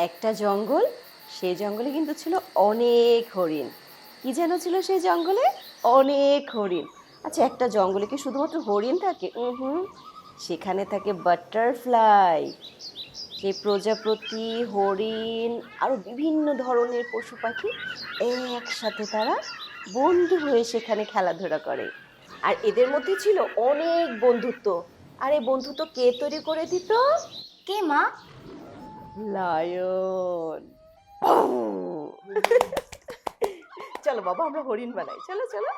একটা জঙ্গল, সেই জঙ্গলে কিন্তু ছিল অনেক হরিণ। কি যেন ছিল সেই জঙ্গলে? অনেক হরিণ। আচ্ছা, একটা জঙ্গলে কি শুধুমাত্র হরিণ থাকে? হুম, সেখানে থাকে বাটারফ্লাই। সেই প্রজাপতি, হরিণ আরো বিভিন্ন ধরনের পশু পাখি একসাথে তারা বন্ধু হয়ে সেখানে খেলাধুলা করে। আর এদের মধ্যে ছিল অনেক বন্ধুত্ব। আর এই বন্ধুত্ব কে তৈরি করে দিত? কে মা? লায়ন। চলো বাবা, আমরা হরিণ বানাই, চলো চলো।